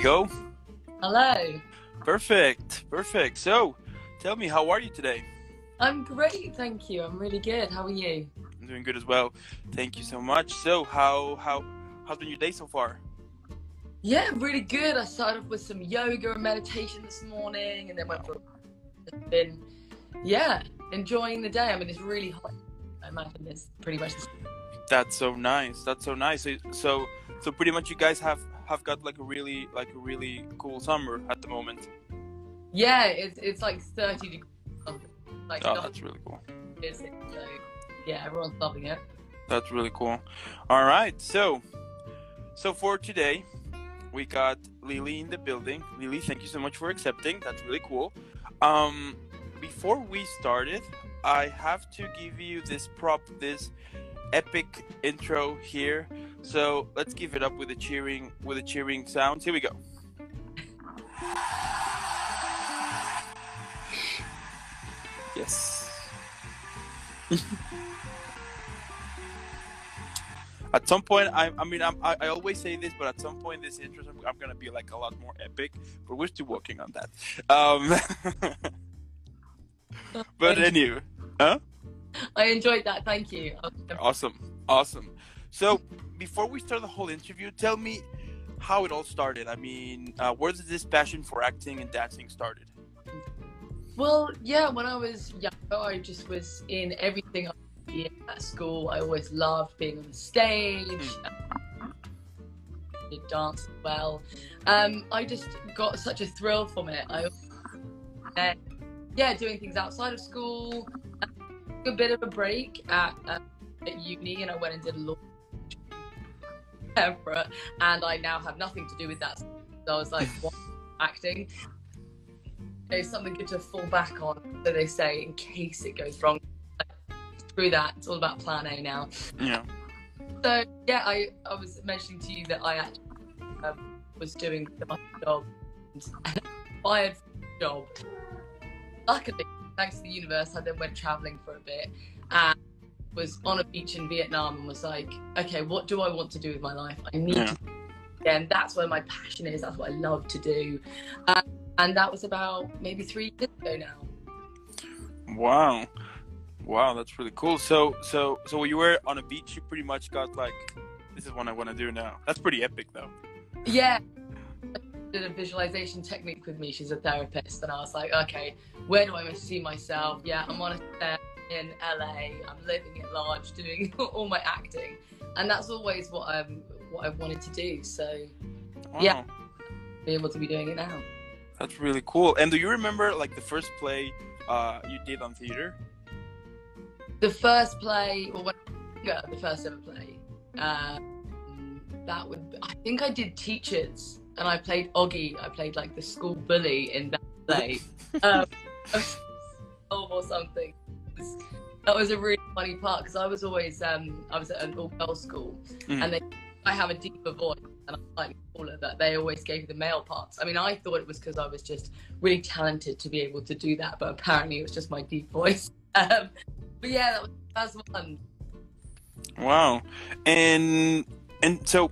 we go. Hello. Perfect. So, tell me, how are you today? I'm great, thank you. I'm really good. How are you? I'm doing good as well. Thank you so much. So, how's been your day so far? Yeah, really good. I started off with some yoga and meditation this morning, and then went for been enjoying the day. I mean, it's really hot. I imagine it's pretty much the same. That's so nice. So pretty much you guys have got like a really cool summer at the moment. Yeah, it's like 30 degrees. Like, Oh, that's really cool. So yeah, everyone's loving it. That's really cool. All right, so for today, we got Lily in the building. Lily, thank you so much for accepting. That's really cool. Before we started, I have to give you this epic intro here. So let's give it up with a cheering sounds. Here we go. Yes. At some point, I always say this, but at some point, this intro, I'm gonna be like a lot more epic. But we're still working on that. But anyway, huh? I enjoyed that. Thank you. Awesome. So before we start the whole interview, tell me how it all started. I mean, where did this passion for acting and dancing started? Well, yeah, when I was younger, I just was in everything at school. I always loved being on the stage. Did dance well. I just got such a thrill from it. Doing things outside of school. A bit of a break at uni, and I went and did law, and I now have nothing to do with that. So I was like, what, acting? There's something good to fall back on, so they say, in case it goes wrong. Screw that, it's all about plan A now. Yeah. So yeah, I was mentioning to you that I actually was doing my job and fired from the job. Luckily, thanks to the universe, I then went traveling for a bit and was on a beach in Vietnam and was like, okay, what do I want to do with my life? I need to, and that's where my passion is. That's what I love to do. And that was about maybe 3 years ago now. Wow, that's really cool. So when you were on a beach, you pretty much got like, this is what I want to do now. That's pretty epic, though. Yeah. Did a visualization technique with me. She's a therapist, and I was like, okay, where do I see myself? Yeah, I'm on a set in LA. I'm living at large, doing all my acting, and that's always what I wanted to do. So, yeah, be able to be doing it now. That's really cool. And do you remember like the first play you did on theater? The first play, or the first ever play, I think I did Teachers. And I played Oggy. I played like the school bully in that play, or something. That was a really funny part because I was always I was at an all-girls school, and I have a deeper voice and I'm slightly taller. That they always gave the male parts. I mean, I thought it was because I was just really talented to be able to do that, but apparently it was just my deep voice. But yeah, that was the first one. Wow, and so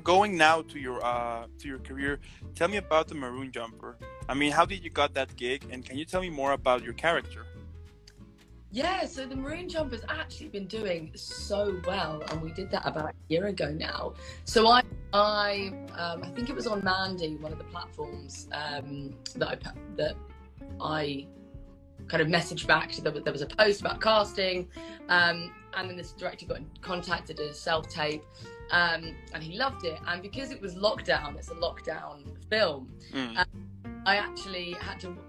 going now to your career, tell me about the Maroon Jumper. I mean, how did you got that gig, and can you tell me more about your character? Yeah, so the Maroon Jumper's actually been doing so well, and we did that about a year ago now. So I think it was on Mandy, one of the platforms that I kind of messaged back. There was a post about casting, and then this director got in contact, did a self-tape. And he loved it, and because it was lockdown, it's a lockdown film. I actually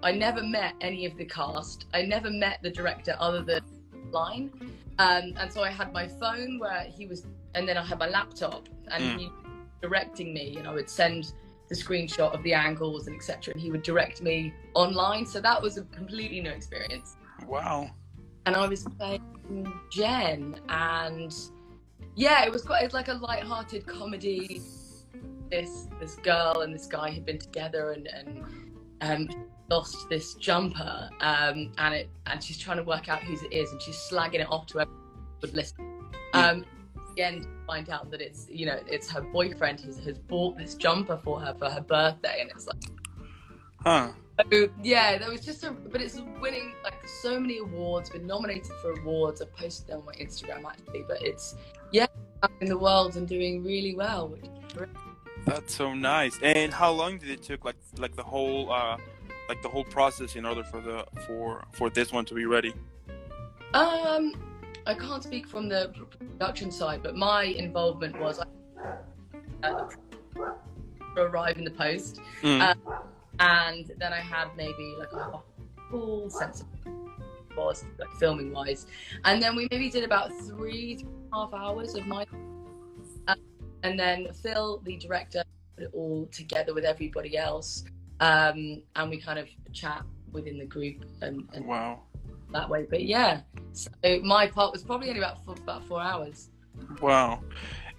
I never met any of the cast. I never met the director other than line, and so I had my phone where he was, and then I had my laptop, and he was directing me, and I would send the screenshot of the angles and etc., and he would direct me online. So that was a completely new experience. Wow. And I was playing Jen, and yeah, it's like a light-hearted comedy. This girl and this guy had been together and lost this jumper, and she's trying to work out whose it is, and she's slagging it off to everyone who would listen. again find out that it's, you know, it's her boyfriend who has bought this jumper for her birthday, and it's like, Huh. so, yeah, there was just but it's winning like so many awards, been nominated for awards. I posted them on my Instagram actually, but it's, yeah, out in the world and doing really well, which is great. That's so nice. And how long did it took, like the whole process in order for this one to be ready? I can't speak from the production side, but my involvement was arrive in the post, and then I had maybe like a full sense of was like filming wise, and then we maybe did about 3.5 hours of my, and then Phil, the director, put it all together with everybody else, and we kind of chat within the group and Wow. that way. But yeah, so my part was probably only about 4 hours. Wow.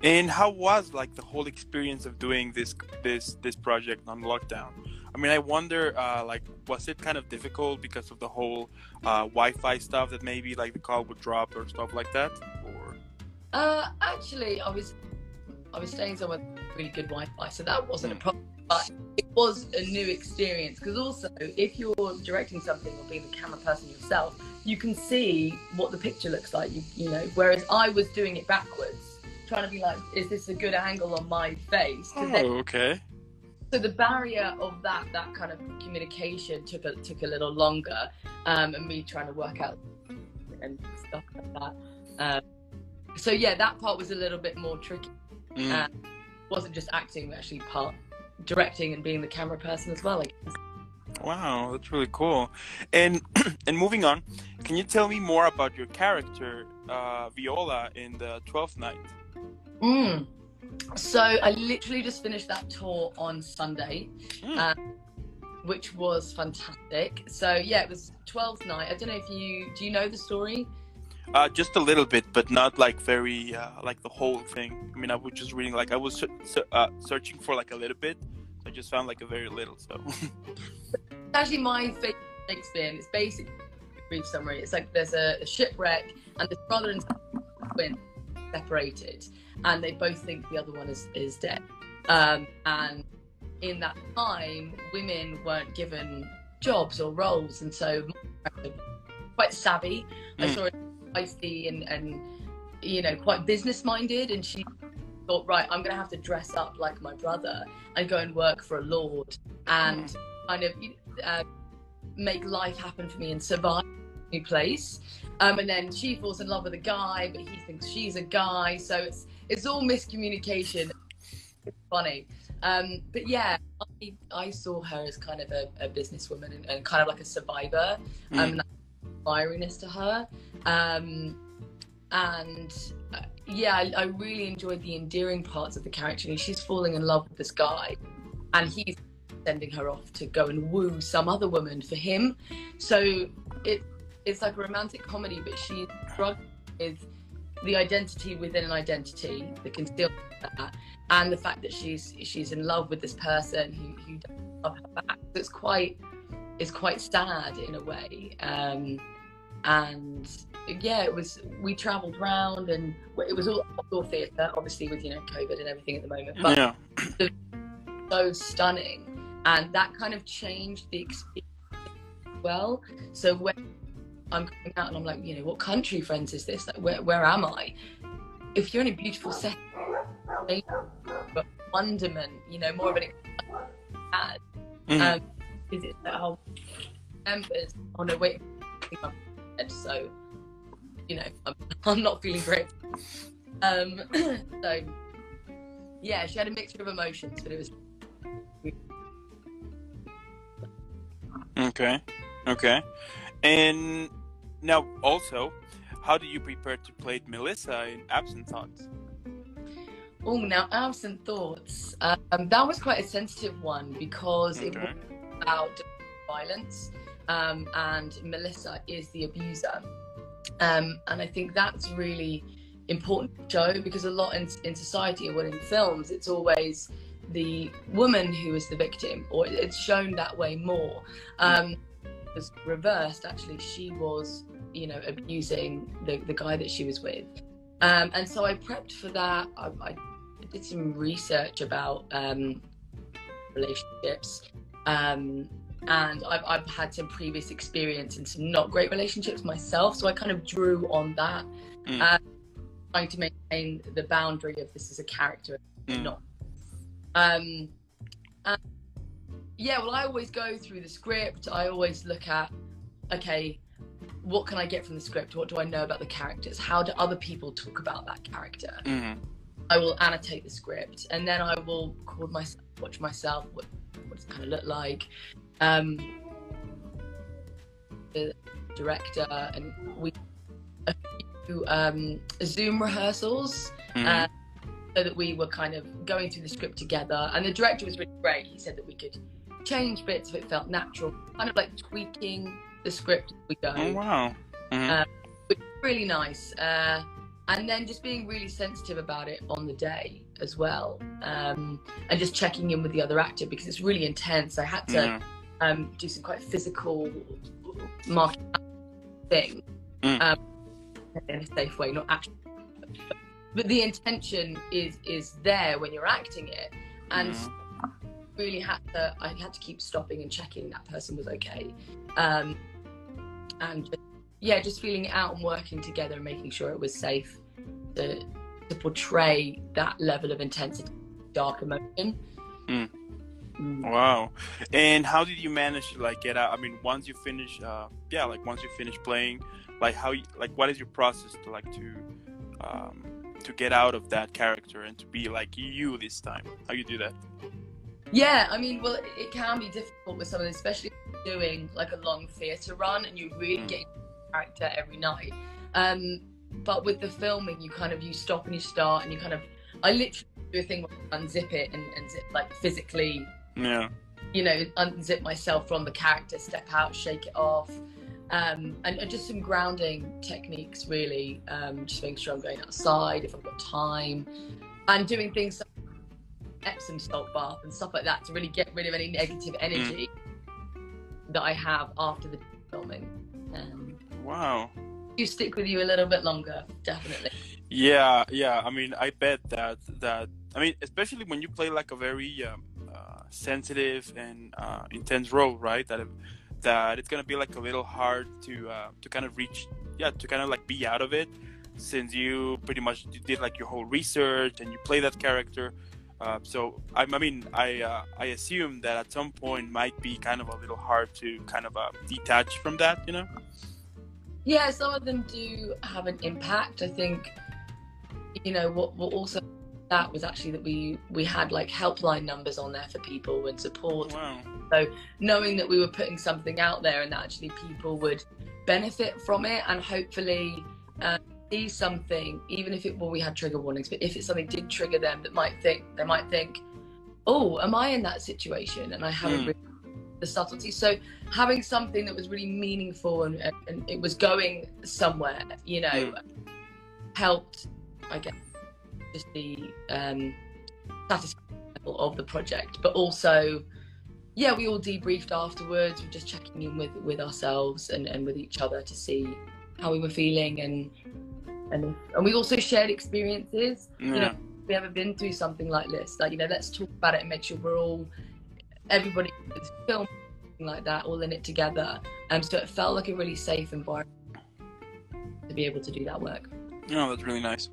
And how was like the whole experience of doing this project on lockdown? I mean, I wonder, like, was it kind of difficult because of the whole Wi-Fi stuff, that maybe like the call would drop or stuff like that? Or Actually, I was staying somewhere with really good Wi-Fi, so that wasn't a problem. But it was a new experience, because also if you're directing something or being the camera person yourself, you can see what the picture looks like. You know, whereas I was doing it backwards, trying to be like, is this a good angle on my face? okay. So the barrier of that kind of communication took a little longer, and me trying to work out and stuff like that. So yeah, that part was a little bit more tricky. It wasn't just acting, but actually directing and being the camera person as well, I guess. Wow, that's really cool. And and moving on, can you tell me more about your character, Viola, in the 12th Night? So I literally just finished that tour on Sunday, which was fantastic. So yeah, it was 12th Night. I don't know if do you know the story? Just a little bit, but not like very like the whole thing. I mean, I was just reading, like I was searching for like a little bit. I just found like a very little. So actually, my favorite Shakespeare, and it's basically a brief summary. It's like there's a shipwreck, and this brother and twin separated, and they both think the other one is dead. And in that time, women weren't given jobs or roles, and so quite savvy. I saw it feisty and you know, quite business minded, and she thought, right, I'm gonna have to dress up like my brother and go and work for a lord and kind of make life happen for me and survive in a new place. And then she falls in love with a guy, but he thinks she's a guy, so it's all miscommunication. It's funny. But yeah, I saw her as kind of a businesswoman and kind of like a survivor, and that inspiringness to her. Yeah, I really enjoyed the endearing parts of the character. She's falling in love with this guy, and he's sending her off to go and woo some other woman for him. So it's like a romantic comedy, but she's struggling with the identity within an identity, the concealment of that, and the fact that she's in love with this person who doesn't love her back. So it's quite sad in a way. And yeah, we travelled round, and it was all outdoor theatre, obviously with, you know, COVID and everything at the moment. But yeah, so stunning, and that kind of changed the experience as well. So when I'm coming out and I'm like, you know, what country, friends, is this? Like, where am I? If you're in a beautiful setting, but wonderment, you know, more of an is it that whole members? Oh no, wait. So, you know, I'm not feeling great. So, yeah, she had a mixture of emotions, but it was okay. And now, also, how do you prepare to play Melissa in Absent Thoughts? Oh, now Absent Thoughts. That was quite a sensitive one, because it was about violence. And Melissa is the abuser, and I think that's really important to show, because a lot in society, or in films, it's always the woman who is the victim, or it's shown that way more. It was reversed, actually. She was, you know, abusing the guy that she was with, And so I prepped for that. I did some research about relationships. And I've had some previous experience in some not great relationships myself. So I kind of drew on that, trying to maintain the boundary of this as a character and not. And yeah, well, I always go through the script. I always look at, okay, what can I get from the script? What do I know about the characters? How do other people talk about that character? I will annotate the script, and then I will record myself, watch myself, what does it kind of look like. The director, and we a few Zoom rehearsals, so that we were kind of going through the script together. And the director was really great. He said that we could change bits if it felt natural, kind of like tweaking the script as we go. Oh, wow. Which was really nice. And then just being really sensitive about it on the day as well, and just checking in with the other actor, because it's really intense. I had to do some quite physical marking thing in a safe way, not actually. But the intention is there when you're acting it, and really I had to keep stopping and checking that person was okay, and just feeling it out and working together and making sure it was safe to portray that level of intensity, dark emotion. Wow. And how did you manage to like get out? I mean, once you finish playing, like what is your process to like to get out of that character and to be like you this time? How you do that? Yeah, I mean, well, it can be difficult with something, especially doing like a long theatre run and you really get into the character every night. But with the filming, you stop and you start, and I literally do a thing where I unzip it and zip, like physically, unzip myself from the character, step out, shake it off, and just some grounding techniques, really, just making sure I'm going outside if I've got time, and doing things like Epsom salt bath and stuff like that to really get rid of any negative energy that I have after the filming. Wow. You stick with you a little bit longer, definitely. Yeah. I mean, I bet that I mean, especially when you play like a very sensitive and intense role, right? That it's gonna be like a little hard to kind of reach, to kind of like be out of it, since you pretty much did like your whole research and you play that character. So I assume that at some point might be kind of a little hard to kind of detach from that, you know? Yeah, some of them do have an impact. I think, what also that was actually that we had like helpline numbers on there for people and support. Wow. So knowing that we were putting something out there and that actually people would benefit from it and hopefully see something, even if we had trigger warnings, but if it's something did trigger them, they might think, oh, am I in that situation? And I haven't really the subtlety. So having something that was really meaningful and it was going somewhere, helped, I guess, just the satisfaction level of the project. But also, we all debriefed afterwards. We're just checking in with ourselves and with each other to see how we were feeling, and we also shared experiences. If we ever been through something like this, like, let's talk about it and make sure everybody is filming like that, all in it together. So it felt like a really safe environment to be able to do that work. No, that's really nice.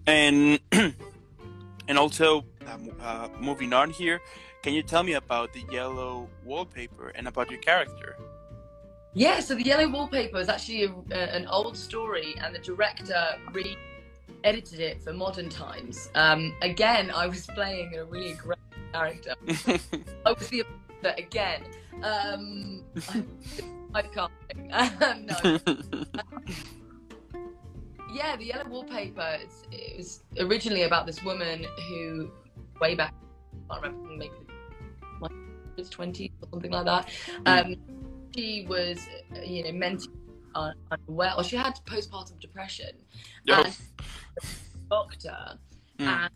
And also, moving on here, can you tell me about the yellow wallpaper and about your character? Yeah, so the yellow wallpaper is actually an old story, and the director re-edited it for modern times. Again, I was playing a really aggressive character. I was the again. I can't think. No. Yeah, the yellow wallpaper. It was originally about this woman who, way back, I can't remember, maybe my 20s or something like that. She was, mentally unwell. She had postpartum depression. Yep. And doctor, and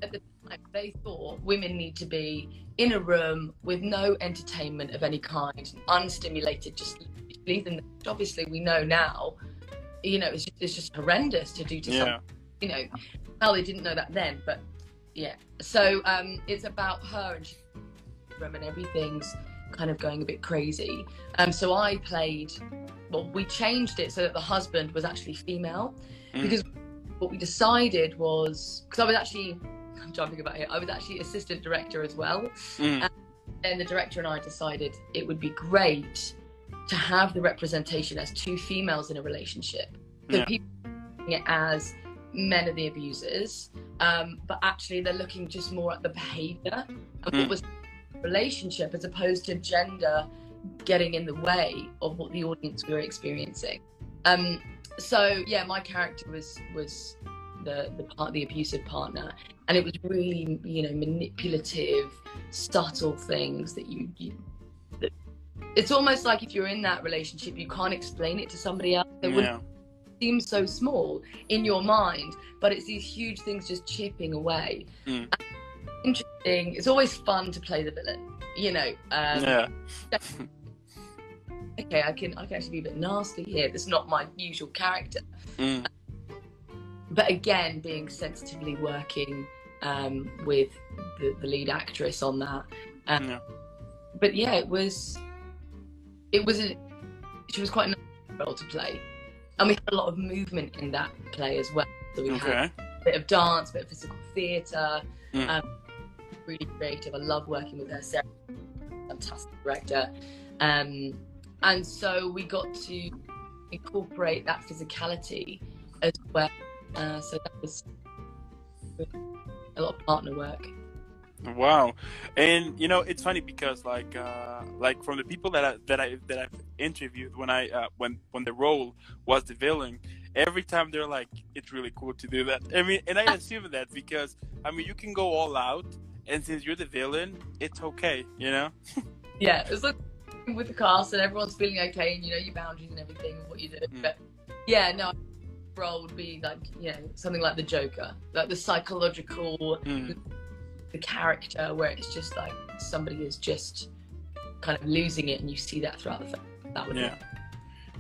at the time they thought women need to be in a room with no entertainment of any kind, unstimulated, just leave them. Obviously, we know now you know, it's just horrendous to do to someone. You know, hell, they didn't know that then, but yeah. So it's about her and everything's kind of going a bit crazy. So I played. Well, we changed it so that the husband was actually female, because what we decided was, because I was actually, I'm jumping about here, I was actually assistant director as well. And then the director and I decided it would be great to have the representation as two females in a relationship. So people seeing it as men are the abusers, but actually they're looking just more at the behavior of what was the relationship, as opposed to gender getting in the way of what the audience were experiencing. So yeah, my character was the abusive partner, and it was really, you know, manipulative, subtle things that that it's almost like if you're in that relationship, you can't explain it to somebody else. It wouldn't seem so small in your mind, but it's these huge things just chipping away. Interesting. It's always fun to play the villain, you know. Okay, I can actually be a bit nasty here. It's not my usual character. But again, being sensitively working with the lead actress on that. But yeah, she was quite a nice role to play. And we had a lot of movement in that play as well. So we had a bit of dance, a bit of physical theatre, really creative. I love working with her. Sarah, fantastic director. And so we got to incorporate that physicality as well. So that was a lot of partner work. Wow. And you know, it's funny because like from the people that I've interviewed when the role was the villain, every time they're like, it's really cool to do that. I mean, and I assume that because I mean, you can go all out, and since you're the villain, it's okay, you know? Yeah, it's like with the cast and everyone's feeling okay, and you know your boundaries and everything and what you do. But yeah, no, role would be like, you know, something like the Joker, like the psychological, the character where it's just like somebody is just kind of losing it, and you see that throughout the film. That would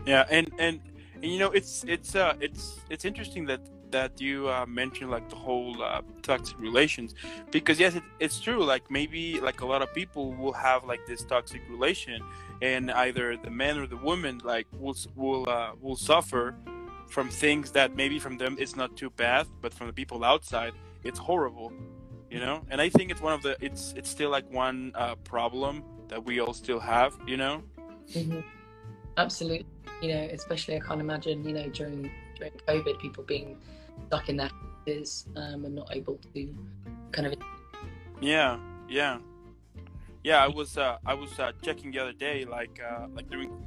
and you know, it's interesting that you mentioned like the whole toxic relations, because yes, it's true. Like maybe like a lot of people will have like this toxic relation, and either the man or the woman like will suffer from things that maybe from them it's not too bad, but from the people outside it's horrible, you know. And I think it's one of the it's still like one problem that we all still have, you know. Absolutely. You know, especially I can't imagine, you know, during COVID, people being stuck in their houses and not able to kind of. I was checking the other day, like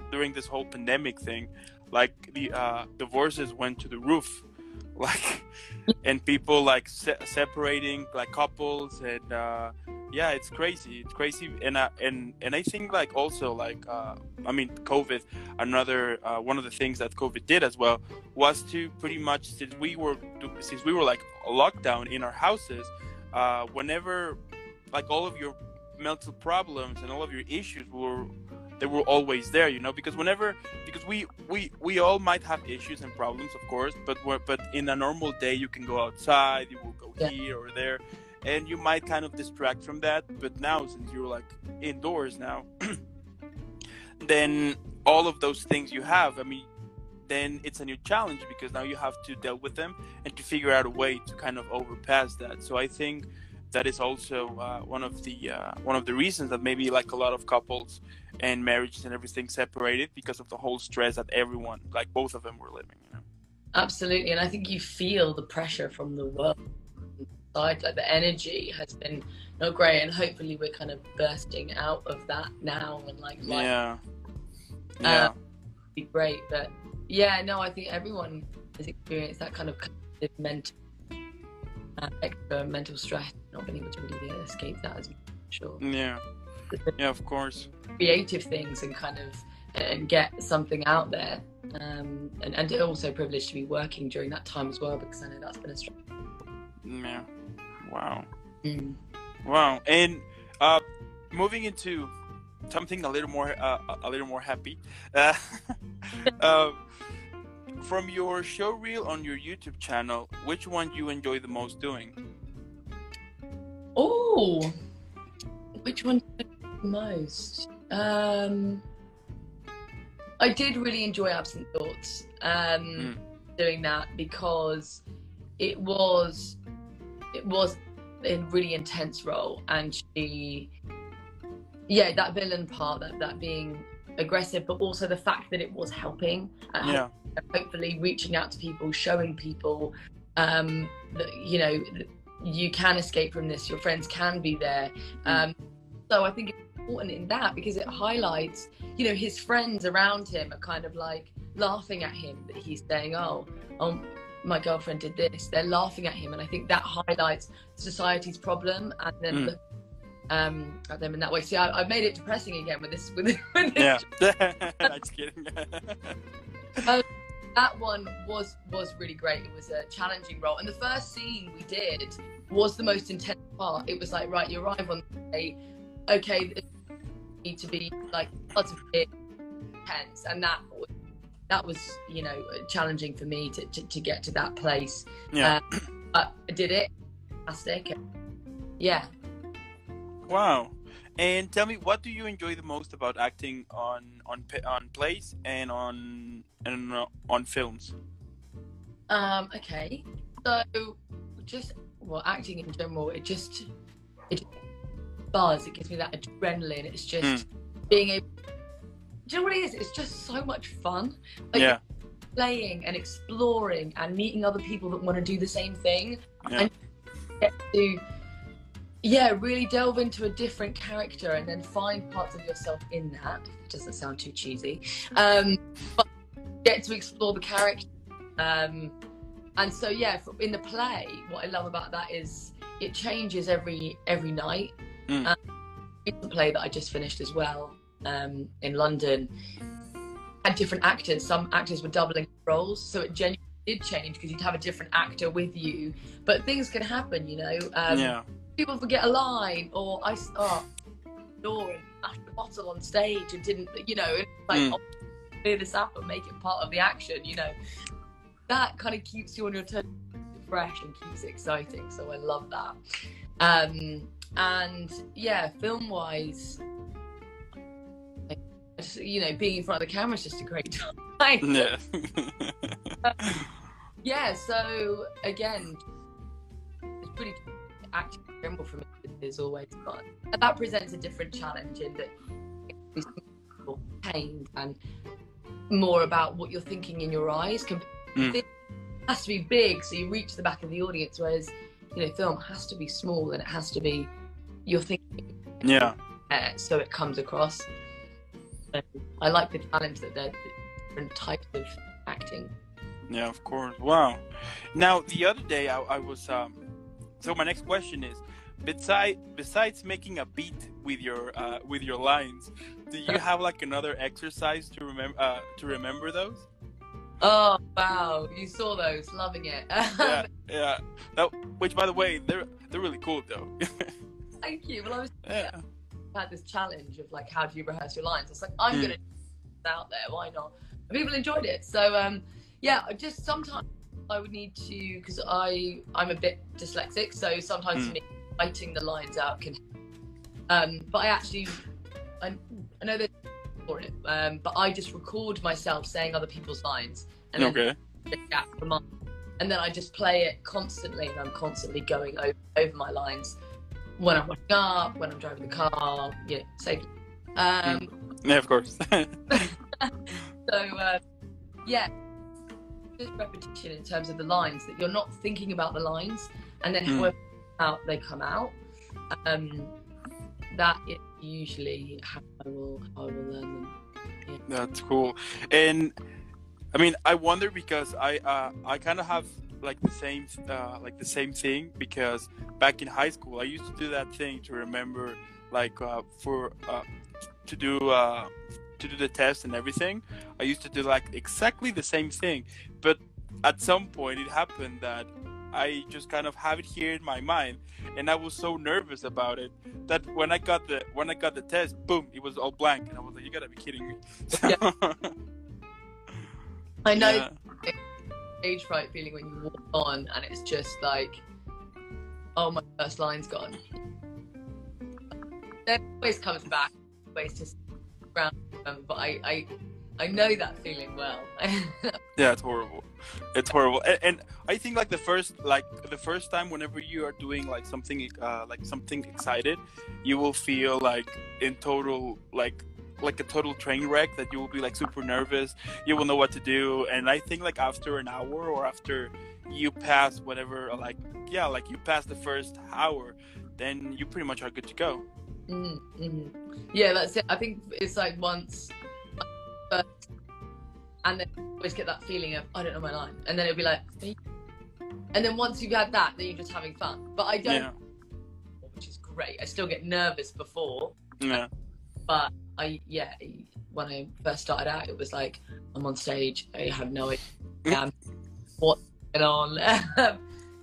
during this whole pandemic thing, like the divorces went to the roof, like, and people like separating like couples, and it's crazy, and I think like also like I mean, COVID, another one of the things that COVID did as well was to pretty much, since we were like locked down in our houses, whenever like all of your mental problems and all of your issues were always there, you know, because we all might have issues and problems, of course, but in a normal day you can go outside, you will go here or there, and you might kind of distract from that. But now, since you're like indoors now, then all of those things you have, I mean, then it's a new challenge, because now you have to deal with them and to figure out a way to kind of overpass that. So I think that is also one of the reasons that maybe like a lot of couples and marriages and everything separated, because of the whole stress that everyone, like both of them, were living, you know. Absolutely. And I think you feel the pressure from the world side, like the energy has been not great, and hopefully we're kind of bursting out of that now, and like be great. But yeah, no, I think everyone has experienced that kind of mental extra mental stress, not being able to really escape that, as sure. Yeah, of course. Creative things and kind of and get something out there, and also privileged to be working during that time as well, because I know that's been a struggle. Yeah. Wow. And moving into something a little more happy. from your show reel on your YouTube channel, which one do you enjoy the most doing? Oh, which one did I like the most? I did really enjoy Absent Thoughts, doing that, because it was a really intense role, and that villain part, that being aggressive, but also the fact that it was helping, hopefully reaching out to people, showing people that you can escape from this, your friends can be there. So I think it's important in that, because it highlights, his friends around him are kind of like laughing at him, that he's saying, oh, my girlfriend did this. They're laughing at him, and I think that highlights society's problem, and then look at them in that way. See, I've made it depressing again with this. Yeah, I'm just kidding. That one was really great. It was a challenging role, and the first scene we did was the most intense part. It was like, right, you arrive on the day, okay, this need to be like lots of intense, and that was challenging for me to get to that place. But I did it. Fantastic. Yeah. Wow. And tell me, what do you enjoy the most about acting on plays and on films? Okay. So acting in general, it just buzz. It gives me that adrenaline. It's just being able. Do you know what it is? It's just so much fun. Like, playing and exploring and meeting other people that want to do the same thing, and get to really delve into a different character and then find parts of yourself in that. It doesn't sound too cheesy, but get to explore the character. And so in the play, what I love about that is it changes every night. It's a play that I just finished as well, in London, had different actors. Some actors were doubling roles, so it genuinely did change, because you'd have a different actor with you, but things can happen, people forget a line, or I start door and smash the bottle on stage and didn't, I'll clear this up and make it part of the action. That kind of keeps you on your toes, fresh, and keeps it exciting. So I love that. And film wise, being in front of the camera is just a great time. So again, it's pretty acting in general for me is always fun, and that presents a different challenge in that it's more pained and more about what you're thinking in your eyes. It has to be big, so you reach the back of the audience, whereas film has to be small, and it has to be you're thinking so it comes across. I like the challenge that there are different types of acting. Yeah, of course. Wow. Now, the other day I was so my next question is, besides making a beat with your lines, do you have like another exercise to remember those? Oh wow, you saw those, loving it. yeah. Which, by the way, they're really cool though. Thank you. Well, I had this challenge of like, how do you rehearse your lines? It's like, I'm gonna put it out there. Why not? And people enjoyed it. So just sometimes I would need to, because I'm a bit dyslexic, so sometimes for me, writing the lines out can. But I know there's for it, but I just record myself saying other people's lines, and then gap for mine, and then I just play it constantly, and I'm constantly going over my lines when I'm washing up, when I'm driving the car, safely. Of course. So just repetition in terms of the lines, that you're not thinking about the lines, and then however they come out. That is usually how I will learn them. Yeah. That's cool. And I mean, I wonder, because I kind of have like the same thing, because back in high school I used to do that thing to remember, like to do the test and everything. I used to do like exactly the same thing, but at some point it happened that I just kind of have it here in my mind, and I was so nervous about it that when I got the test, boom, it was all blank, and I was like, you gotta be kidding me. I know. stage fright feeling when you walk on and it's just like, oh, my first line's gone. It always comes back, always just around, but I know that feeling well. Yeah, it's horrible. It's horrible, and I think like the first time whenever you are doing like something excited, you will feel like in total like a total train wreck, that you will be like super nervous. You will know what to do, and I think like after an hour or after you pass whatever, you pass the first hour, then you pretty much are good to go. Mm-hmm. Yeah, that's it. I think it's like once, and then you always get that feeling of I don't know my line, and then it'll be like, and then once you've had that, then you're just having fun. But I don't, which is great. I still get nervous before. Yeah. But when I first started out, it was like I'm on stage, I have no idea what's going on.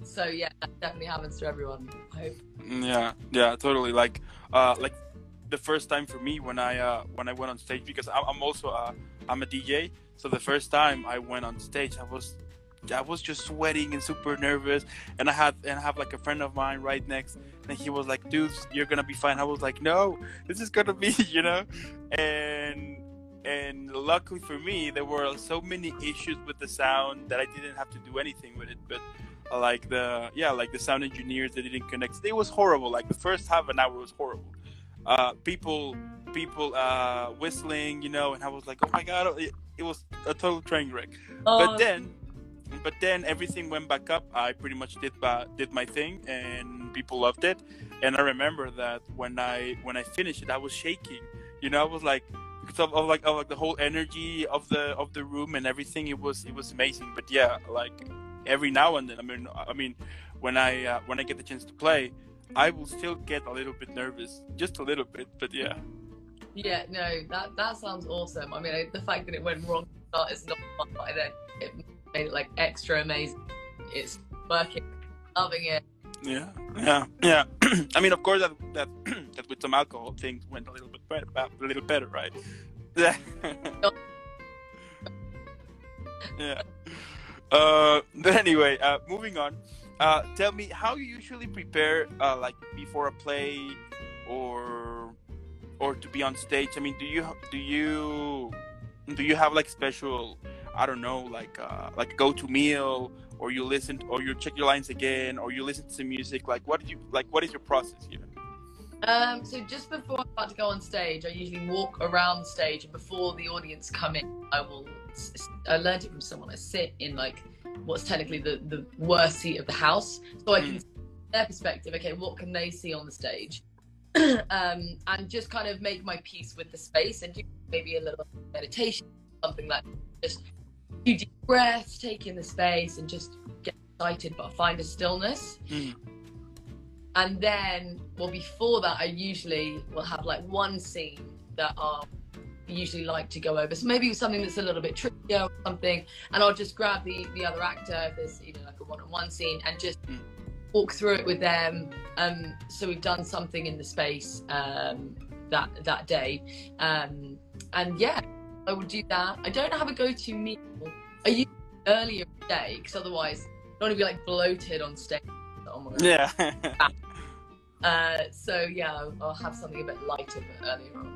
So yeah, that definitely happens to everyone, I hope. Yeah, totally. Like the first time for me when I went on stage, because I'm also I'm a DJ, so the first time I went on stage, I was just sweating and super nervous, and I have like a friend of mine right next, and he was like, "Dude, you're gonna be fine." I was like, "No, this is gonna be," and luckily for me, there were so many issues with the sound that I didn't have to do anything with it. But like the sound engineers, they didn't connect. It was horrible. Like the first half an hour was horrible. People whistling, and I was like, "Oh my god!" It was a total train wreck. But then everything went back up. I pretty much did my thing, and people loved it. And I remember that when I finished it, I was shaking. I was like, because of the whole energy of the room and everything. It was amazing. But yeah, like every now and then, I mean, when I get the chance to play, I will still get a little bit nervous, just a little bit. But yeah. Yeah, no, that sounds awesome. I mean, the fact that it went wrong is not fun, but then it made it like extra amazing. It's working, loving it. Yeah. I mean, of course that with some alcohol things went a little better, right? Yeah. Yeah. But anyway, moving on. Tell me how you usually prepare, like before a play, or to be on stage. I mean, do you have like special, I don't know, like a go-to meal, or you check your lines again, or you listen to some music? Like what is your process here? So just before I'm about to go on stage, I usually walk around the stage, and before the audience come in, I learned it from someone. I sit in like what's technically the worst seat of the house, so I can see their perspective. Okay, what can they see on the stage? And just kind of make my peace with the space, and do maybe a little meditation, something like just do deep breaths, take in the space, and just get excited, but find a stillness. And then, before that, I usually will have like one scene that I usually like to go over. So maybe something that's a little bit trickier or something, and I'll just grab the other actor if there's like a one-on-one scene, and just walk through it with them. So we've done something in the space that day, and yeah, I would do that. I don't have a go-to meal. I use earlier in the day, because otherwise I don't want to be like bloated on stage. Oh my God. Yeah. So yeah, I'll have something a bit lighter but earlier on.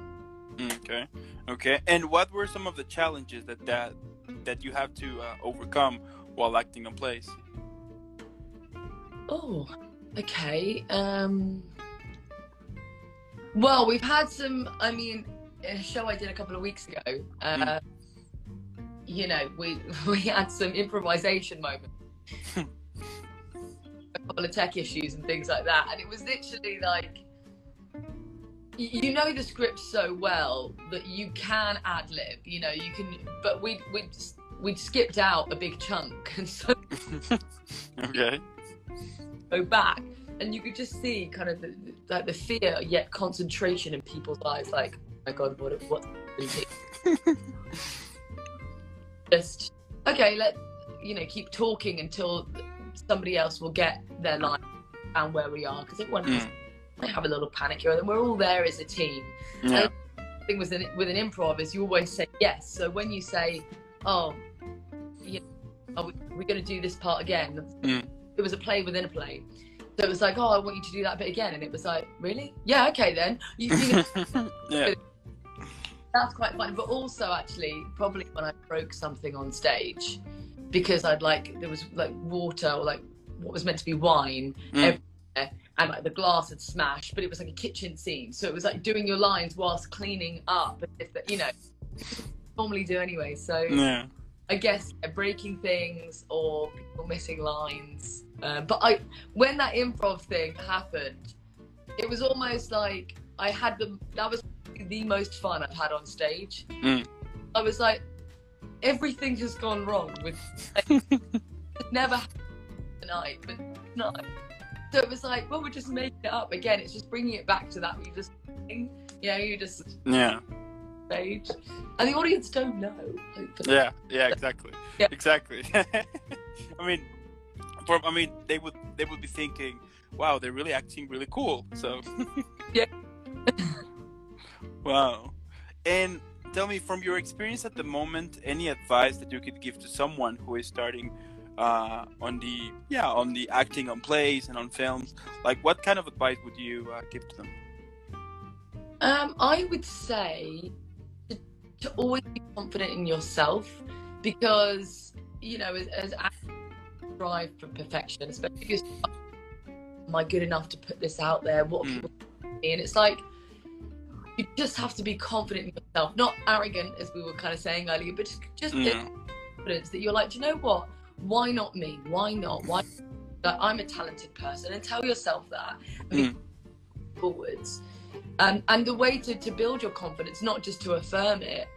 Okay. And what were some of the challenges that you have to overcome while acting on plays? Oh, okay. Well, we've had some. I mean, a show I did a couple of weeks ago. We had some improvisation moments. A couple of tech issues and things like that, and it was literally like, you know the script so well that you can ad lib, you can, but we'd skipped out a big chunk, and so okay, go back, and you could just see kind of the fear yet concentration in people's eyes, like, oh my God, what's just okay, let's keep talking until somebody else will get their line and where we are, because everyone might have a little panic here, and we're all there as a team. Yeah. And the thing with an improv is you always say yes. So when you say, "Oh, are we going to do this part again? Mm. It was a play within a play. So it was like, oh, I want you to do that bit again. And it was like, really? Yeah, okay then. You know, Yeah. that's quite fun. But also, actually, probably when I broke something on stage, because there was like water or like what was meant to be wine everywhere, and like the glass had smashed, but it was like a kitchen scene. So it was like doing your lines whilst cleaning up, you know, normally do anyway. So Yeah. I guess breaking things or people missing lines. But when that improv thing happened, it was almost like that was the most fun I've had on stage. I was like, everything has gone wrong with it never happened tonight, but tonight. So it was like, well, we're just making it up again. It's just bringing it back to that. You just stage, and the audience don't know. Hopefully. Yeah, exactly. Yeah. Exactly. I mean, they would be thinking, wow, they're really acting really cool. So yeah. Wow. And tell me, from your experience at the moment, any advice that you could give to someone who is starting on the acting on plays and on films? Like, what kind of advice would you give to them? I would say to always be confident in yourself, because you know, as actors strive for perfection, especially because am I good enough to put this out there? What are people think? And it's like, you just have to be confident in yourself, not arrogant, as we were kind of saying earlier, but just confidence that you're like, do you know what? Why not me? Why not? Why? Like, I'm a talented person, and tell yourself that. And forwards. And the way to build your confidence, not just to affirm it.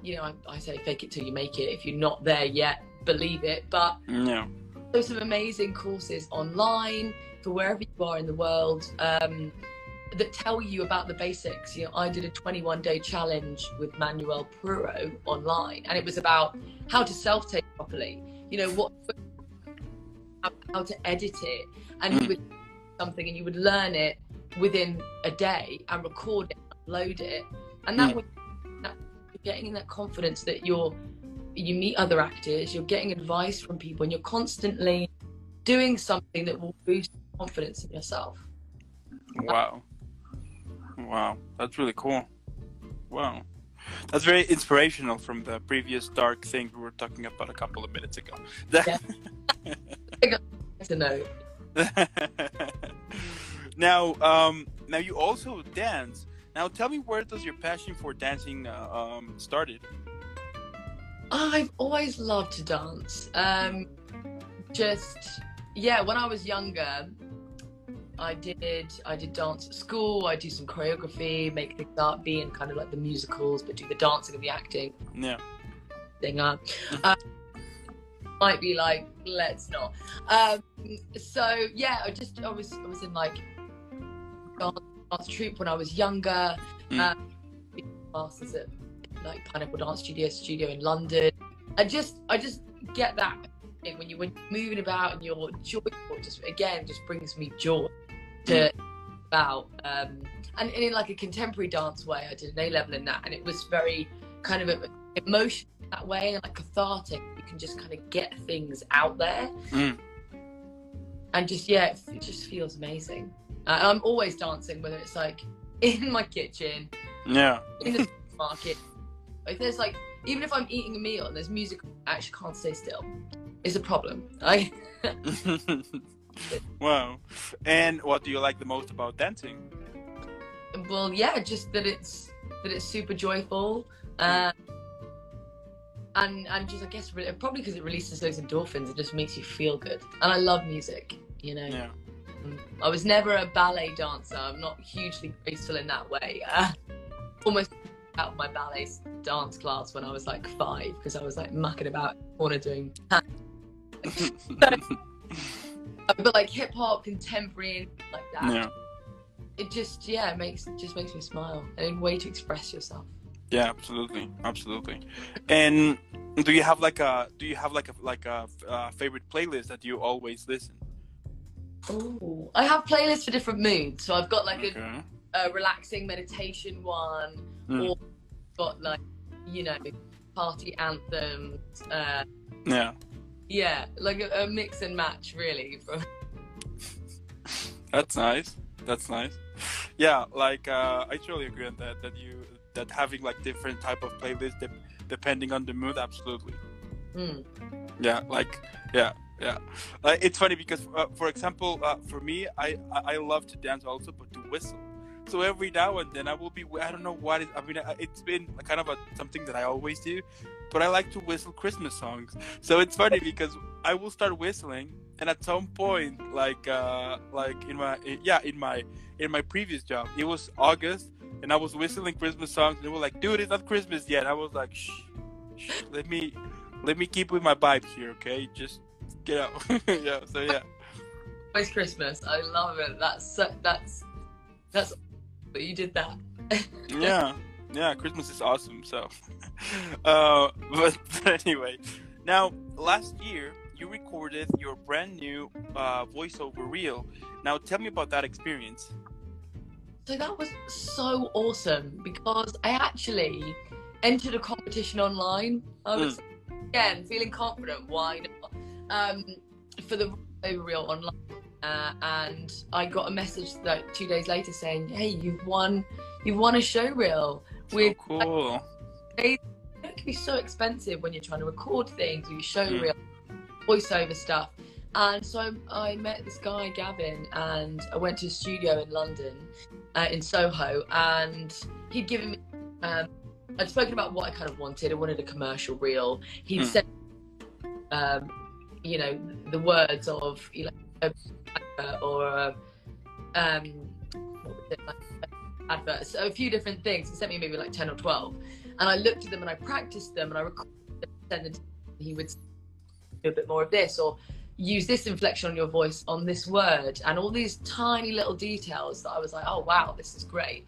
You know, I say fake it till you make it. If you're not there yet, believe it. But there's some amazing courses online for wherever you are in the world that tell you about the basics. You know, I did a 21-day challenge with Manuel Puro online, and it was about how to self-tape properly. You know, how to edit it, and you would something, and you would learn it within a day and record it, upload it, and that way you're getting in that confidence that you meet other actors, you're getting advice from people, and you're constantly doing something that will boost confidence in yourself. Wow, that's really cool. Wow, that's very inspirational from the previous dark thing we were talking about a couple of minutes ago. Yeah. I got to know. Now you also dance. Now tell me, where does your passion for dancing started? I've always loved to dance. When I was younger, I did dance at school. I do some choreography, make things up, be in kind of like the musicals, but do the dancing and the acting. Yeah. Thing might be like, let's not. So yeah, I was in like dance troupe when I was younger. Classes at like Pineapple Dance Studio in London. I just get that when you're moving about and you're joyful. Just brings me joy to about. And in like a contemporary dance way, I did an A-level in that, and it was very kind of emotional that way, and like cathartic. You can just kind of get things out there, and it just feels amazing. I'm always dancing, whether it's like in my kitchen, in the supermarket. If there's like, even if I'm eating a meal and there's music, I actually can't stay still. It's a problem. Wow. And what do you like the most about dancing? Well, yeah, just that it's super joyful, and just, I guess, probably because it releases those endorphins. It just makes you feel good, and I love music. You know. Yeah. I was never a ballet dancer. I'm not hugely graceful in that way. Almost out of my ballet dance class when I was like 5, because I was like mucking about in the corner doing but like hip hop, contemporary, like that. Yeah. It just makes me smile, and a way to express yourself. Yeah, absolutely. And do you have like a favorite playlist that you always listen? Oh, I have playlists for different moods. So I've got like a relaxing meditation one, or got like, you know, party anthems. Yeah, like a mix and match, really. That's nice. That's nice. Yeah, like I totally agree on that. That having like different type of playlists depending on the mood, absolutely. Mm. Yeah, like yeah. It's funny because, for example, for me, I love to dance also, but to whistle. So every now and then I will be. I don't know what it. I mean, it's been kind of something that I always do, but I like to whistle Christmas songs. So it's funny because I will start whistling, and at some point, like in my previous job, it was August, and I was whistling Christmas songs, and they were like, "Dude, it's not Christmas yet." I was like, shh, let me keep with my vibe here, okay? Just get out. Yeah. So yeah. It's Christmas. I love it. That's that you did that. Yeah, Christmas is awesome. So, but anyway, now last year you recorded your brand new voiceover reel. Now tell me about that experience. So that was so awesome because I actually entered a competition online. I was again feeling confident. Why not? For the voiceover reel online. And I got a message like 2 days later saying, "Hey, you've won a show reel." So cool. It can be so expensive when you're trying to record things or your show reel, voiceover stuff. And so I met this guy, Gavin, and I went to a studio in London, in Soho, and he'd given me. I'd spoken about what I kind of wanted. I wanted a commercial reel. He'd said, you know, the words of, you know, or what was it, like, adverts, so a few different things. He sent me maybe like 10 or 12, and I looked at them and I practiced them and I recorded them, send them to him. He would do a bit more of this, or use this inflection on your voice on this word, and all these tiny little details that I was like, oh wow, this is great.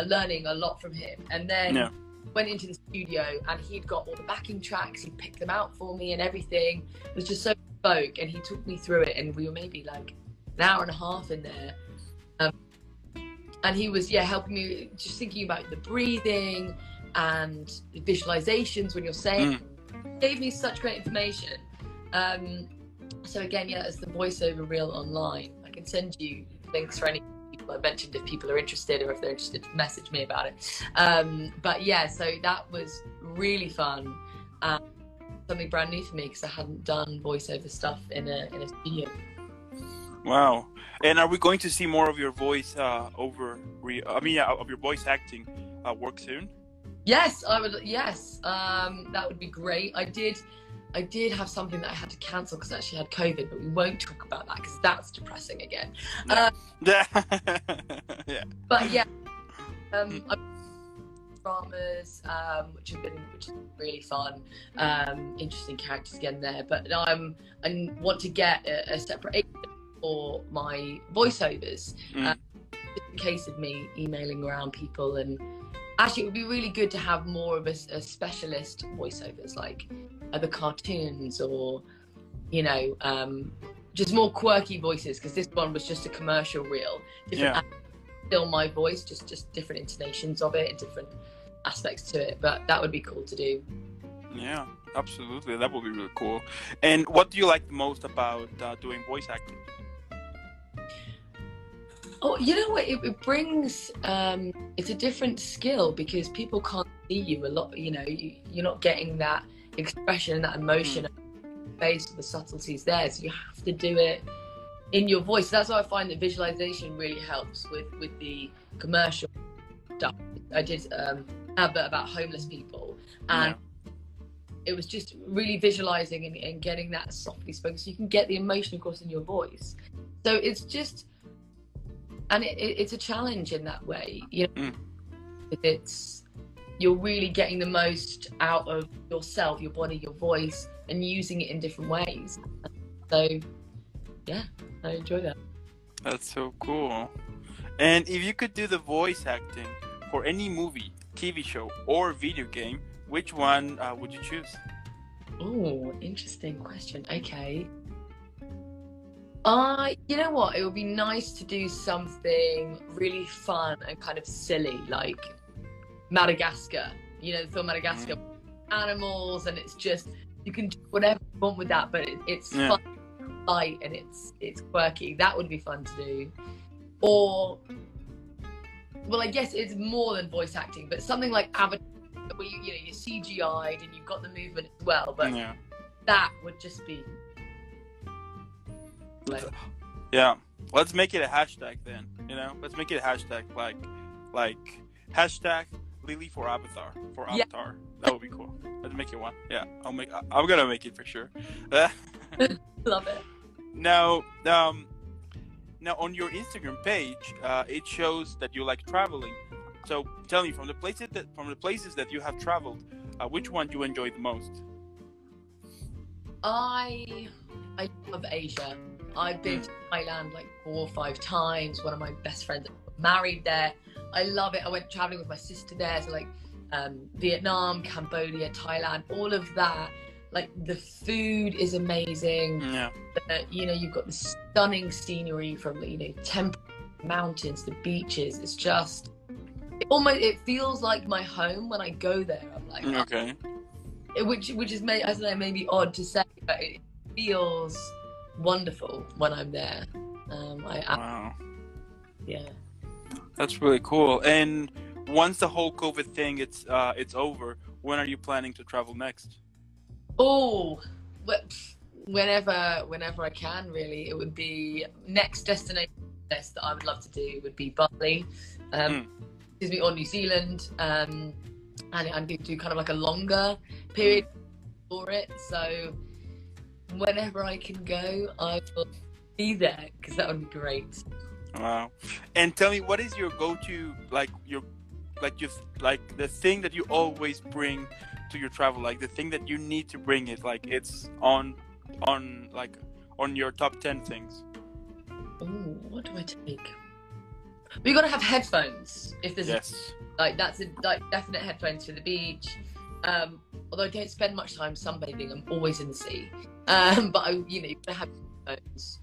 Learning a lot from him. And then went into the studio and he'd got all the backing tracks, he picked them out for me and everything. It was just so bespoke, and he took me through it, and we were maybe like an hour and a half in there, and he was helping me, just thinking about the breathing and the visualizations when you're saying. Gave me such great information. So again, it's the voiceover reel online. I can send you links for any people I mentioned if people are interested, or if they're interested, message me about it. But yeah, so that was really fun. Something brand new for me because I hadn't done voiceover stuff in a studio. Wow. And are we going to see more of your voice of your voice acting work soon? Yes, I would. Yes, that would be great. I did have something that I had to cancel because I actually had COVID, but we won't talk about that because that's depressing again. Yeah. But yeah, dramas, which is really fun. Interesting characters again there. But I want to get a separate agent for my voiceovers, just in case of me emailing around people. And actually, it would be really good to have more of a specialist voiceovers, like the cartoons, or just more quirky voices, because this one was just a commercial reel. Still my voice, just different intonations of it and different aspects to it. But that would be cool to do. Yeah, absolutely, that would be really cool. And what do you like the most about doing voice acting? Oh, you know what? It brings. It's a different skill because people can't see you a lot. You're not getting that expression, that emotion, face, the subtleties there. So you have to do it in your voice. That's why I find that visualization really helps with the commercial stuff. I did an advert about homeless people, and it was just really visualizing and getting that softly spoken, so you can get the emotion across in your voice. So it's just. And it's a challenge in that way, you're really getting the most out of yourself, your body, your voice, and using it in different ways. So, yeah, I enjoy that. That's so cool. And if you could do the voice acting for any movie, TV show, or video game, which one would you choose? Oh, interesting question. Okay. You know what? It would be nice to do something really fun and kind of silly, like Madagascar. The film Madagascar, animals, and it's you can do whatever you want with that, but it's fun, light, and it's quirky. That would be fun to do. Or, well, I guess it's more than voice acting, but something like Avatar, where you're CGI'd and you've got the movement as well. But that would just be. Yeah, let's make it a hashtag then. Let's make it a hashtag like hashtag Lily for Avatar. That would be cool. Let's make it one. Yeah, I'm gonna make it for sure. Love it. Now on your Instagram page, it shows that you like traveling. So tell me, from the places that you have traveled, which one do you enjoy the most? I love Asia. I've been to Thailand like 4 or 5 times. One of my best friends got married there. I love it. I went traveling with my sister there, so like Vietnam, Cambodia, Thailand, all of that. Like the food is amazing. Yeah. You've got the stunning scenery from temple, mountains, the beaches. It's just it feels like my home when I go there. I'm like, okay. Which is I don't know, maybe odd to say, but it feels wonderful when I'm there. Wow. Yeah. That's really cool. And once the whole COVID thing it's over, when are you planning to travel next? Oh, whenever I can, really. It would be next destination list that I would love to do would be Bali, or New Zealand, and do kind of like a longer period for it. So whenever I can go, I will be there because that would be great. Wow. And tell me, what is your go-to, the thing that you always bring to your travel, like the thing that you need to bring it, like it's on your top 10 things? Oh, what do I take? We gotta have headphones if there's that's definite headphones for the beach. Although I don't spend much time sunbathing, I'm always in the sea. But you gotta have headphones.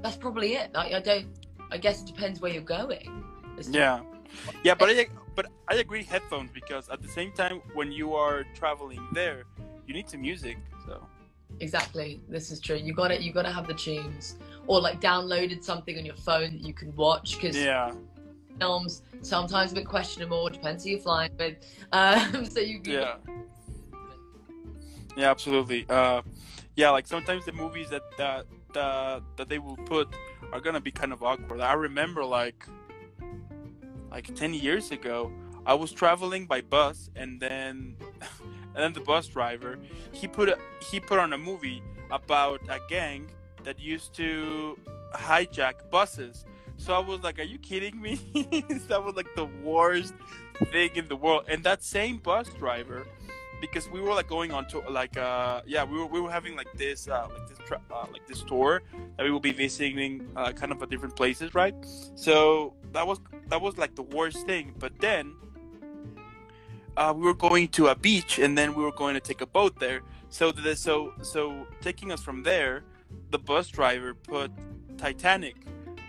That's probably it. I guess it depends where you're going. Yeah, but I agree, headphones, because at the same time when you are traveling there, you need some music. So exactly, this is true. You gotta have the tunes, or like downloaded something on your phone that you can watch, because films sometimes a bit questionable. Depends who you're flying with. So you can. Yeah, absolutely. Like sometimes the movies that they will put are gonna be kind of awkward. I remember like 10 years ago, I was traveling by bus, and then the bus driver he put on a movie about a gang that used to hijack buses. So I was like, are you kidding me? That was like the worst thing in the world. And that same bus driver, because we were like going on to we were having like this tour that we will be visiting kind of at different places, right? So that was like the worst thing. But then we were going to a beach, and then we were going to take a boat there. So taking us from there, the bus driver put Titanic.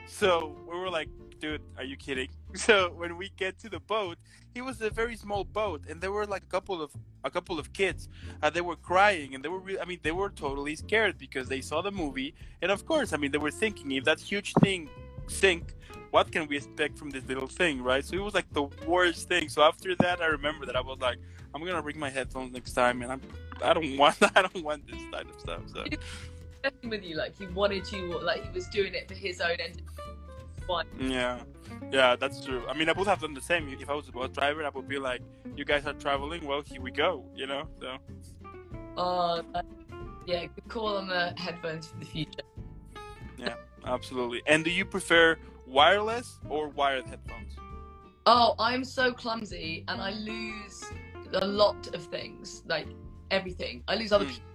So we were like, dude, are you kidding? So when we get to the boat, it was a very small boat, and there were like a couple of kids. They were crying, and they were totally scared because they saw the movie, and of course, they were thinking, if that huge thing sink, what can we expect from this little thing, right? So it was like the worst thing. So after that, I remember that I was like, I'm gonna bring my headphones next time, and I don't want this kind of stuff. So with you, like he wanted you, like he was doing it for his own end. Yeah, that's true. I would have done the same if I was a bus driver. I would be like, you guys are traveling, well, here we go, so. Yeah, good call on the headphones for the future. Yeah, absolutely. And do you prefer wireless or wired headphones? Oh, I'm so clumsy, and I lose a lot of things, like everything. I lose other people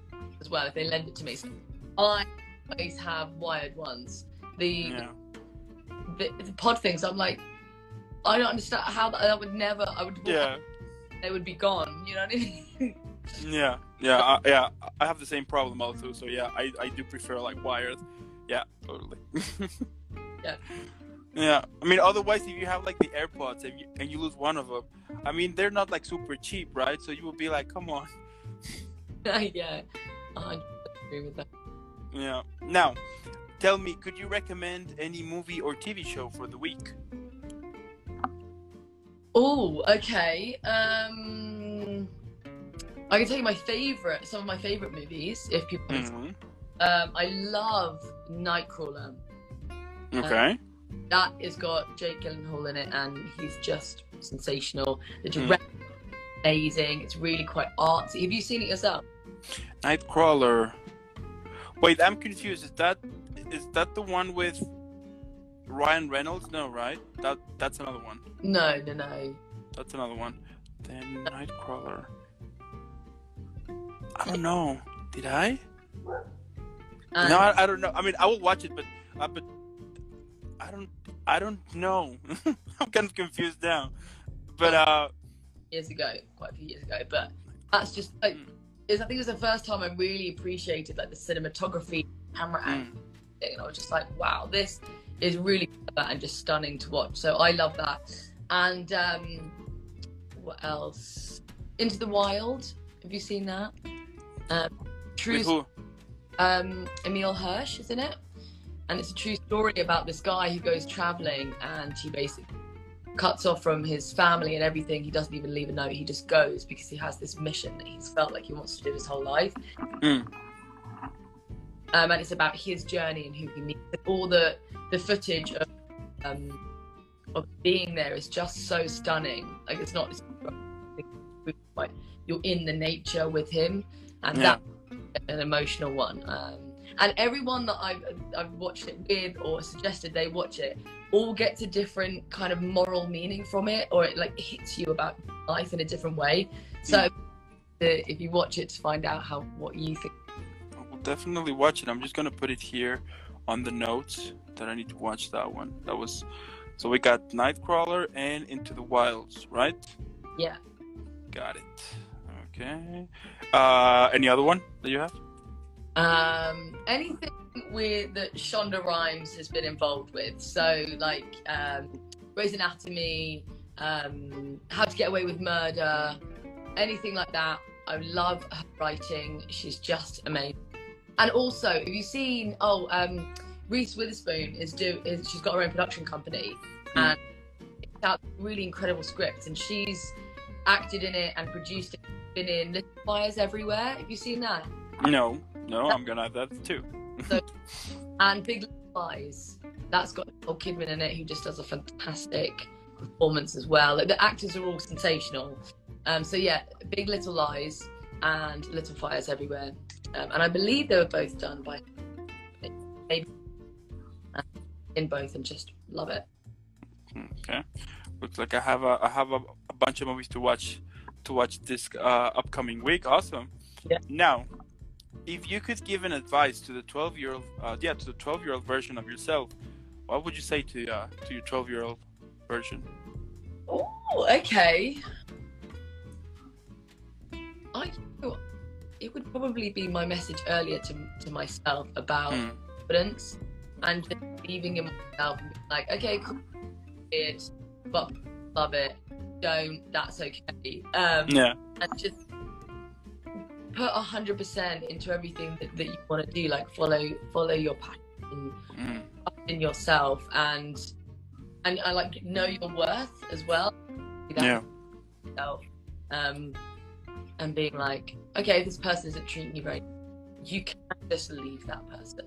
as well if they lend it to me. So I always have wired ones. The pod things, I'm like, I don't understand how I would never. They would be gone. You know what I mean? Yeah. I have the same problem also. So yeah, I do prefer like wired. Yeah, totally. Yeah. Yeah, I mean, otherwise, if you have like the AirPods and you lose one of them, I mean, they're not like super cheap, right? So you will be like, come on. Yeah, I agree with that. Yeah. Now, tell me, could you recommend any movie or TV show for the week? Oh, okay. I can tell you some of my favorite movies if people. Mm-hmm. I love Nightcrawler. Okay. That has got Jake Gyllenhaal in it, and he's just sensational. The direction is amazing. It's really quite artsy. Have you seen it yourself? Nightcrawler. Wait, I'm confused. Is that the one with Ryan Reynolds? No, right? That's another one. No. That's another one. Then Nightcrawler. I don't know. Did I? No, I don't know. I mean, I will watch it, but I don't know. I'm kind of confused now. But quite a few years ago. But that's just like, I think it was the first time I really appreciated like the cinematography, camera angle, and I was just like, wow, this is really clever and just stunning to watch. So I love that. And what else? Into the Wild. Have you seen that? True. With who? Emile Hirsch is in it, and it's a true story about this guy who goes traveling and he basically cuts off from his family and everything. He doesn't even leave a note. He just goes because he has this mission that he's felt like he wants to do his whole life. And it's about his journey and who he meets. All the footage of being there is just so stunning. Like it's not like you're in the nature with him, and that's an emotional one. And everyone that I've watched it with or suggested they watch it all gets a different kind of moral meaning from it, or it like hits you about life in a different way. So if you watch it to find out what you think. I'll definitely watch it. I'm just gonna put it here on the notes that I need to watch that one. So we got Nightcrawler and Into the Wilds, right? Yeah. Got it. Okay. Any other one that you have? Anything with that Shonda Rhimes has been involved with. So like Grey's Anatomy, How to Get Away with Murder, anything like that. I love her writing. She's just amazing. And also, have you seen? Reese Witherspoon she's got her own production company, and it's out really incredible scripts, and she's acted in it and produced it. Been in Little Fires Everywhere. Have you seen that? No, I'm gonna have that too. And Big Little Lies. That's got Nicole Kidman in it, who just does a fantastic performance as well. Like, the actors are all sensational. So yeah, Big Little Lies and Little Fires Everywhere. And I believe they were both done by in both, and just love it. Okay, looks like I have a bunch of movies to watch this upcoming week. Awesome. Yeah. Now, if you could give an advice to the 12-year-old version of yourself, what would you say to your 12-year-old version? Oh, okay. It would probably be my message earlier to myself about confidence and just believing in myself and being like, okay, cool, it, but love it. Don't. That's okay. And just put 100% into everything that you want to do. Like follow your passion in yourself, and I like know your worth as well. Yourself, and being like, okay, if this person isn't treating you right, you can't just leave that person.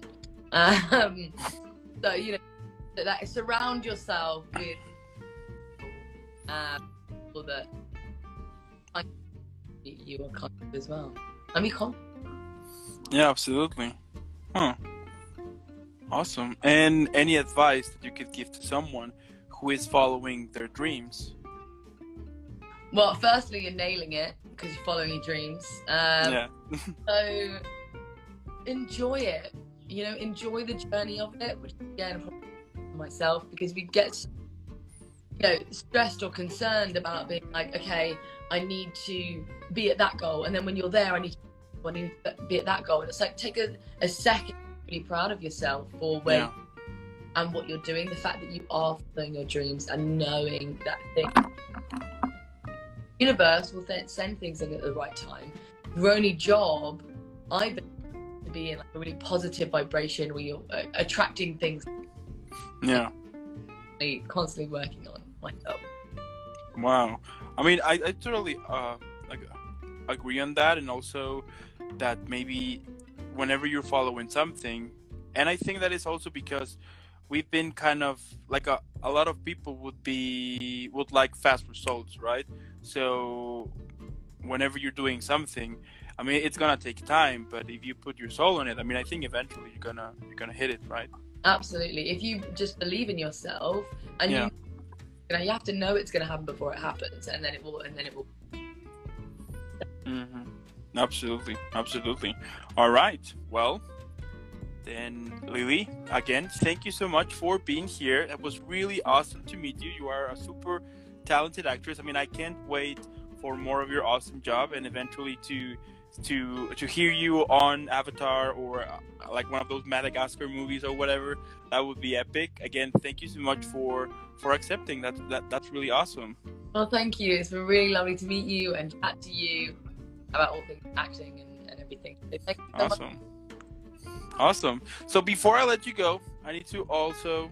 So that surround yourself with people that you are kind of as well. I mean, yeah, absolutely. Awesome. And any advice that you could give to someone who is following their dreams? Well, firstly, you're nailing it because you're following your dreams. So enjoy it. Enjoy the journey of it, which again, for myself, because we get stressed or concerned about being like, okay, I need to be at that goal, and then when you're there, I need to be at that goal. And it's like, take a second to be proud of yourself for where and what you're doing, the fact that you are following your dreams and knowing that thing, universe will send things in at the right time. Your only job, I believe, to be in like a really positive vibration where you're attracting things. Yeah. Constantly working on myself. Wow. I mean, I totally like agree on that, and also that maybe whenever you're following something, and I think that is also because we've been kind of like a lot of people would like fast results, right? So whenever you're doing something, I mean, it's gonna take time, but if you put your soul in it, I mean, I think eventually you're gonna hit it, right? Absolutely. If you just believe in yourself, and Yeah. you have to know it's going to happen before it happens, and then it will. Absolutely, absolutely. All right. Well, then, Lily, again, thank you so much for being here. It was really awesome to meet you. You are a super talented actress. I mean, I can't wait for more of your awesome job, and eventually to hear you on Avatar, or like one of those Madagascar movies or whatever. That would be epic. Again, thank you so much for accepting. That's really awesome. Well, thank you. It's been really lovely to meet you and chat to you about all things acting and everything. So thank you so much. Awesome. So before I let you go, I need to also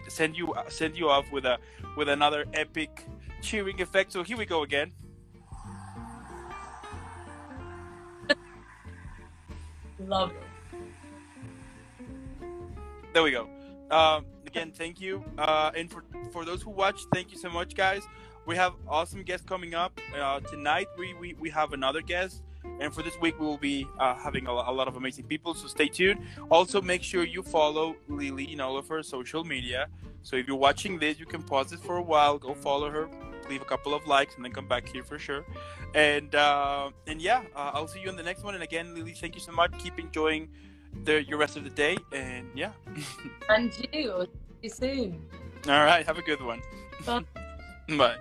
send you off with another epic cheering effect. So here we go again. Love it. There we go. Again, thank you. And for those who watch, thank you so much, guys. We have awesome guests coming up. Tonight we have another guest. And for this week, we will be having a lot of amazing people, so stay tuned. Also, make sure you follow Lily in all of her social media. So if you're watching this, you can pause it for a while, go follow her, leave a couple of likes, and then come back here for sure. And yeah, I'll see you in the next one. And again, Lily, thank you so much. Keep enjoying your rest of the day. And yeah. And you. See you soon. All right. Have a good one. Bye. Bye.